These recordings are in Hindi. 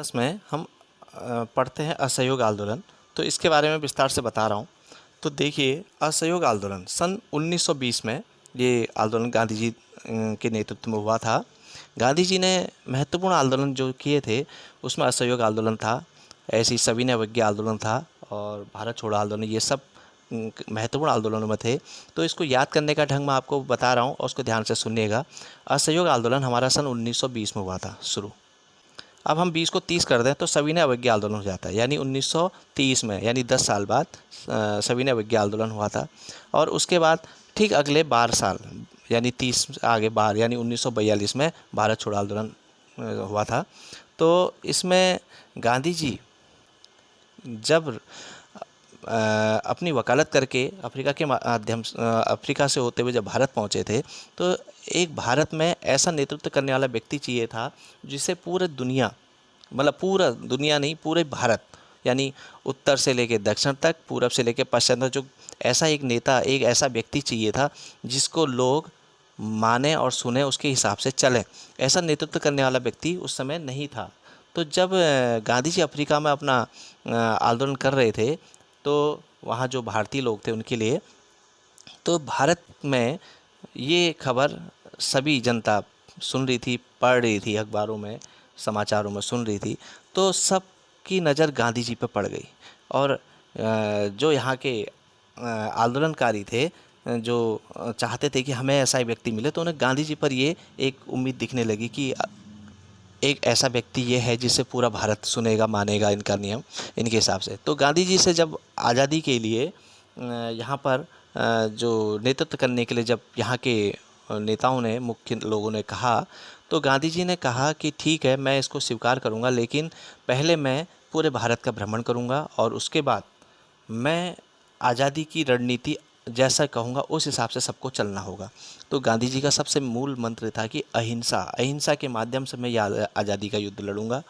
10 में हम पढ़ते हैं असहयोग आंदोलन। तो इसके बारे में विस्तार से बता रहा हूँ। तो देखिए, असहयोग आंदोलन सन 1920 में ये आंदोलन गांधी जी के नेतृत्व में हुआ था। गांधी जी ने महत्वपूर्ण आंदोलन जो किए थे उसमें असहयोग आंदोलन था, ऐसे ही सविनय अवज्ञा आंदोलन था और भारत छोड़ो आंदोलन, ये सब महत्वपूर्ण आंदोलनों में थे। तो इसको याद करने का ढंग मैं आपको बता रहा हूँ और उसको ध्यान से सुनिएगा। असहयोग आंदोलन हमारा सन 1920 में हुआ था शुरू। अब हम 20 को 30 कर दें तो सविनय अवज्ञा आंदोलन हो जाता है, यानी 1930 में, यानी 10 साल बाद सविनय अवज्ञा आंदोलन हुआ था। और उसके बाद ठीक अगले 12 साल, यानी 30 आगे 12, यानी 1942 में भारत छोड़ो आंदोलन हुआ था। तो इसमें गांधी जी जब अपनी वकालत करके अफ्रीका के माध्यम अफ्रीका से होते हुए जब भारत पहुंचे थे, तो एक भारत में ऐसा नेतृत्व करने वाला व्यक्ति चाहिए था जिसे पूरे दुनिया, मतलब पूरा दुनिया नहीं, पूरे भारत, यानी उत्तर से लेकर दक्षिण तक, पूरब से लेकर पश्चिम तक, जो ऐसा एक नेता, एक ऐसा व्यक्ति चाहिए था जिसको लोग माने और सुने, उसके हिसाब से चलें। ऐसा नेतृत्व करने वाला व्यक्ति उस समय नहीं था। तो जब गांधी जी अफ्रीका में अपना आंदोलन कर रहे थे, तो वहाँ जो भारतीय लोग थे उनके लिए, तो भारत में ये खबर सभी जनता सुन रही थी, पढ़ रही थी, अखबारों में, समाचारों में सुन रही थी। तो सब की नज़र गांधी जी पे पड़ गई। और जो यहाँ के आंदोलनकारी थे, जो चाहते थे कि हमें ऐसा व्यक्ति मिले, तो उन्हें गांधी जी पर ये एक उम्मीद दिखने लगी कि एक ऐसा व्यक्ति ये है जिसे पूरा भारत सुनेगा, मानेगा इनका नियम, इनके हिसाब से। तो गांधी जी से जब आज़ादी के लिए यहाँ पर जो नेतृत्व करने के लिए जब यहाँ के नेताओं ने, मुख्य लोगों ने कहा, तो गांधी जी ने कहा कि ठीक है, मैं इसको स्वीकार करूँगा, लेकिन पहले मैं पूरे भारत का भ्रमण करूँगा और उसके बाद मैं आज़ादी की रणनीति जैसा कहूँगा उस हिसाब से सबको चलना होगा। तो गांधी जी का सबसे मूल मंत्र था कि अहिंसा, अहिंसा के माध्यम से मैं ये आज़ादी का युद्ध लड़ूंगा।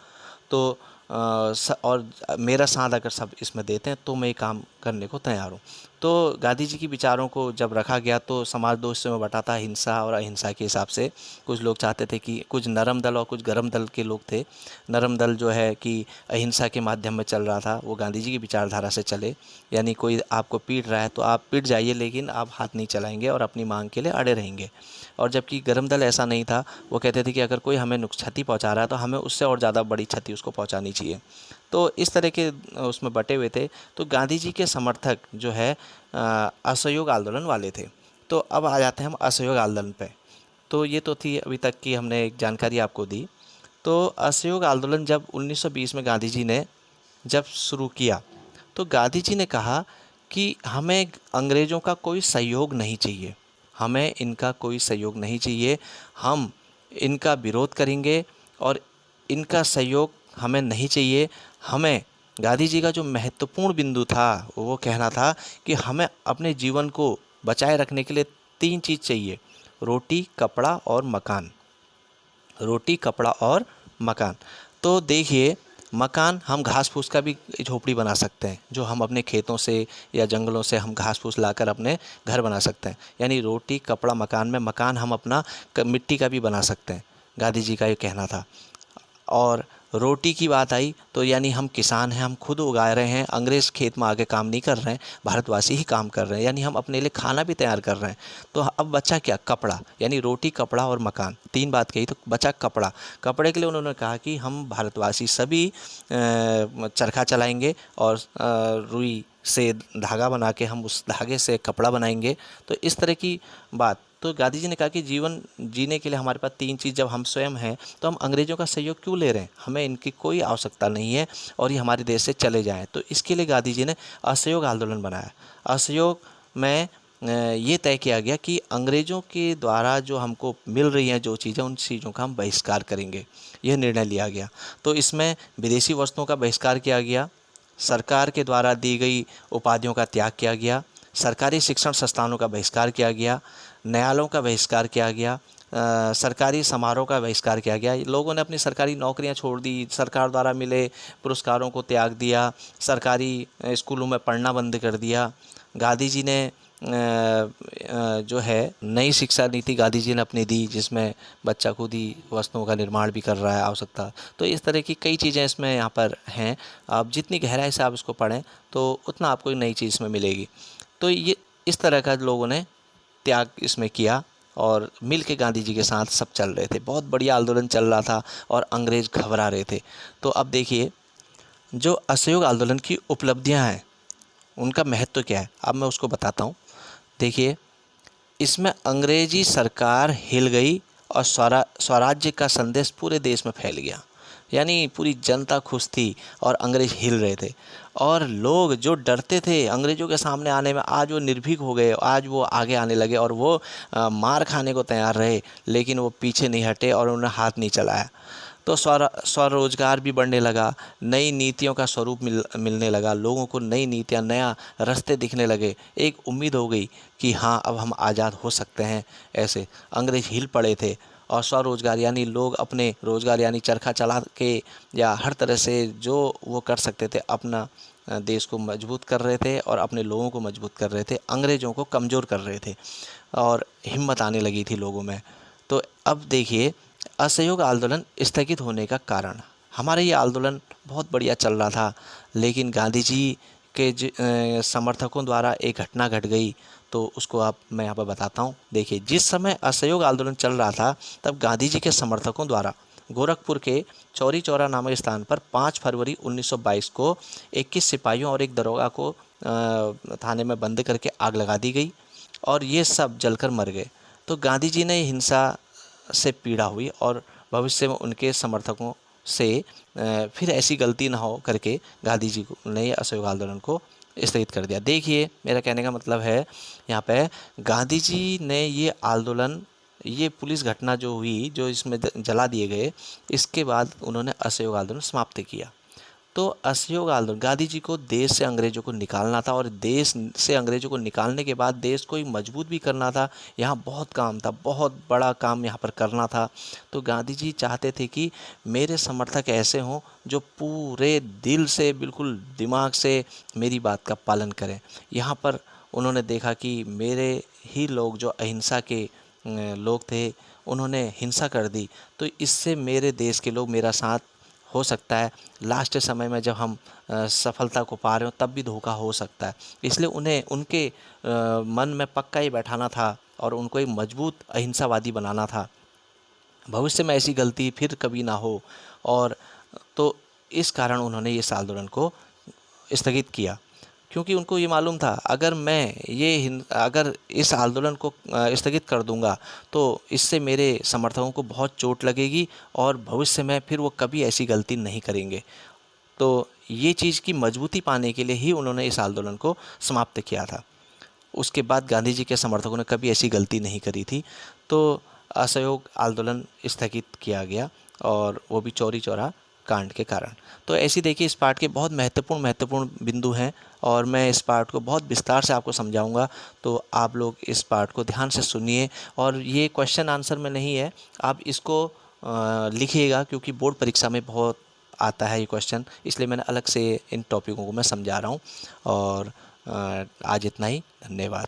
तो और मेरा साथ अगर सब इसमें देते हैं तो मैं ये काम करने को तैयार हूँ। तो गांधी जी की विचारों को जब रखा गया तो समाज दो हिस्सों में बटा था, हिंसा और अहिंसा के हिसाब से। कुछ लोग चाहते थे कि, कुछ नरम दल और कुछ गरम दल के लोग थे। नरम दल जो है कि अहिंसा के माध्यम में चल रहा था, वो गांधी जी की विचारधारा से चले, यानी कोई आपको पीट रहा है तो आप पीट जाइए, लेकिन आप हाथ नहीं चलाएंगे और अपनी मांग के लिए अड़े रहेंगे। और जबकि गरम दल ऐसा नहीं था, वो कहते थे कि अगर कोई हमें क्षति पहुंचा रहा है तो हमें उससे और ज़्यादा बड़ी क्षति उसको पहुंचानी चाहिए। तो इस तरह के उसमें बटे हुए थे। तो गांधी जी के समर्थक जो है असहयोग आंदोलन वाले थे। तो अब आ जाते हैं हम असहयोग आंदोलन पे। तो ये तो थी अभी तक की हमने एक जानकारी आपको दी। तो असहयोग आंदोलन जब 1920 में गांधी जी ने जब शुरू किया, तो गांधी जी ने कहा कि हमें अंग्रेज़ों का कोई सहयोग नहीं चाहिए, हमें इनका कोई सहयोग नहीं चाहिए, हम इनका विरोध करेंगे और इनका सहयोग हमें नहीं चाहिए। हमें, गांधी जी का जो महत्वपूर्ण बिंदु था वो कहना था कि हमें अपने जीवन को बचाए रखने के लिए 3 चीज़ चाहिए: रोटी, कपड़ा और मकान। रोटी, कपड़ा और मकान। तो देखिए, मकान हम घास फूस का भी झोपड़ी बना सकते हैं, जो हम अपने खेतों से या जंगलों से हम घास फूस लाकर अपने घर बना सकते हैं। यानी रोटी, कपड़ा, मकान में मकान हम अपना मिट्टी का भी बना सकते हैं, गांधी जी का ये कहना था। और रोटी की बात आई तो यानी हम किसान हैं, हम खुद उगा रहे हैं, अंग्रेज़ खेत में आके काम नहीं कर रहे हैं, भारतवासी ही काम कर रहे हैं, यानी हम अपने लिए खाना भी तैयार कर रहे हैं। तो अब बचा क्या? कपड़ा। यानी रोटी, कपड़ा और मकान, 3 बात कही, तो बचा कपड़ा। कपड़े के लिए उन्होंने कहा कि हम भारतवासी सभी चरखा चलाएंगे और रुई से धागा बना के हम उस धागे से कपड़ा बनाएंगे। तो इस तरह की बात। तो गांधी जी ने कहा कि जीवन जीने के लिए हमारे पास 3 चीज़ जब हम स्वयं हैं, तो हम अंग्रेज़ों का सहयोग क्यों ले रहे हैं? हमें इनकी कोई आवश्यकता नहीं है और ये हमारे देश से चले जाएं। तो इसके लिए गांधी जी ने असहयोग आंदोलन बनाया। असहयोग में ये तय किया गया कि अंग्रेज़ों के द्वारा जो हमको मिल रही हैं जो चीज़ें, उन चीज़ों का हम बहिष्कार करेंगे, यह निर्णय लिया गया। तो इसमें विदेशी वस्तुओं का बहिष्कार किया गया, सरकार के द्वारा दी गई उपाधियों का त्याग किया गया, सरकारी शिक्षण संस्थानों का बहिष्कार किया गया, न्यायालयों का बहिष्कार किया गया, सरकारी समारोह का बहिष्कार किया गया। लोगों ने अपनी सरकारी नौकरियां छोड़ दी, सरकार द्वारा मिले पुरस्कारों को त्याग दिया, सरकारी स्कूलों में पढ़ना बंद कर दिया। गांधी जी ने जो है नई शिक्षा नीति गांधी जी ने अपनी दी, जिसमें बच्चा खुद ही वस्तुओं का निर्माण भी कर रहा है आवश्यकता। तो इस तरह की कई चीज़ें इसमें यहाँ पर हैं। आप जितनी गहराई से आप इसको पढ़ें तो उतना आपको नई चीज़ इसमें मिलेगी। तो ये इस तरह का लोगों ने त्याग इसमें किया और मिल के गांधी जी के साथ सब चल रहे थे। बहुत बढ़िया आंदोलन चल रहा था और अंग्रेज़ घबरा रहे थे। तो अब देखिए, जो असहयोग आंदोलन की उपलब्धियां हैं, उनका महत्व क्या है, अब मैं उसको बताता हूँ। देखिए, इसमें अंग्रेजी सरकार हिल गई और स्वराज्य का संदेश पूरे देश में फैल गया। यानी पूरी जनता खुश थी और अंग्रेज हिल रहे थे। और लोग जो डरते थे अंग्रेज़ों के सामने आने में, आज वो निर्भीक हो गए, आज वो आगे आने लगे और वो मार खाने को तैयार रहे, लेकिन वो पीछे नहीं हटे और उन्होंने हाथ नहीं चलाया। तो स्वरोजगार भी बढ़ने लगा, नई नीतियों का स्वरूप मिलने लगा, लोगों को नई नीतियाँ, नया रास्ते दिखने लगे। एक उम्मीद हो गई कि हाँ, अब हम आज़ाद हो सकते हैं। ऐसे अंग्रेज हिल पड़े थे और स्वरोजगार यानी लोग अपने रोज़गार यानी चरखा चला के या हर तरह से जो वो कर सकते थे, अपना देश को मजबूत कर रहे थे और अपने लोगों को मजबूत कर रहे थे, अंग्रेज़ों को कमज़ोर कर रहे थे और हिम्मत आने लगी थी लोगों में। तो अब देखिए, असहयोग आंदोलन स्थगित होने का कारण, हमारा ये आंदोलन बहुत बढ़िया चल रहा था, लेकिन गांधी जी के समर्थकों द्वारा एक घटना घट गई। तो उसको मैं यहाँ पर बताता हूँ। देखिए, जिस समय असहयोग आंदोलन चल रहा था, तब गांधी जी के समर्थकों द्वारा गोरखपुर के चौरी चौरा नामक स्थान पर 5 फरवरी 1922 को 21 सिपाहियों और एक दरोगा को थाने में बंद करके आग लगा दी गई और ये सब जलकर मर गए। तो गांधी जी ने हिंसा से पीड़ा हुई और भविष्य में उनके समर्थकों से फिर ऐसी गलती ना हो करके गांधी जी ने असहयोग आंदोलन को स्थगित कर दिया। देखिए, मेरा कहने का मतलब है यहाँ पे गांधी जी ने ये आंदोलन, ये पुलिस घटना जो हुई, जो इसमें जला दिए गए, इसके बाद उन्होंने असहयोग आंदोलन समाप्त किया। तो असहयोग आंदोलन, गांधी जी को देश से अंग्रेज़ों को निकालना था और देश से अंग्रेज़ों को निकालने के बाद देश को मजबूत भी करना था। यहाँ बहुत काम था, बहुत बड़ा काम यहाँ पर करना था। तो गांधी जी चाहते थे कि मेरे समर्थक ऐसे हों जो पूरे दिल से, बिल्कुल दिमाग से मेरी बात का पालन करें। यहाँ पर उन्होंने देखा कि मेरे ही लोग जो अहिंसा के लोग थे, उन्होंने हिंसा कर दी, तो इससे मेरे देश के लोग मेरा साथ हो सकता है, लास्ट समय में जब हम सफलता को पा रहे हो तब भी धोखा हो सकता है। इसलिए उन्हें उनके मन में पक्का ही बैठाना था और उनको एक मजबूत अहिंसावादी बनाना था, भविष्य में ऐसी गलती फिर कभी ना हो। और तो इस कारण उन्होंने इस आंदोलन को स्थगित किया, क्योंकि उनको ये मालूम था अगर इस आंदोलन को स्थगित कर दूंगा तो इससे मेरे समर्थकों को बहुत चोट लगेगी और भविष्य में फिर वो कभी ऐसी गलती नहीं करेंगे। तो ये चीज़ की मजबूती पाने के लिए ही उन्होंने इस आंदोलन को समाप्त किया था। उसके बाद गांधी जी के समर्थकों ने कभी ऐसी गलती नहीं करी थी। तो असहयोग आंदोलन स्थगित किया गया और वो भी चौरी चौरा कांड के कारण। तो ऐसी देखिए, इस पाठ के बहुत महत्वपूर्ण बिंदु हैं और मैं इस पाठ को बहुत विस्तार से आपको समझाऊंगा। तो आप लोग इस पाठ को ध्यान से सुनिए और ये क्वेश्चन आंसर में नहीं है, आप इसको लिखिएगा, क्योंकि बोर्ड परीक्षा में बहुत आता है ये क्वेश्चन, इसलिए मैंने अलग से इन टॉपिकों को मैं समझा रहा हूँ। और आज इतना ही, धन्यवाद।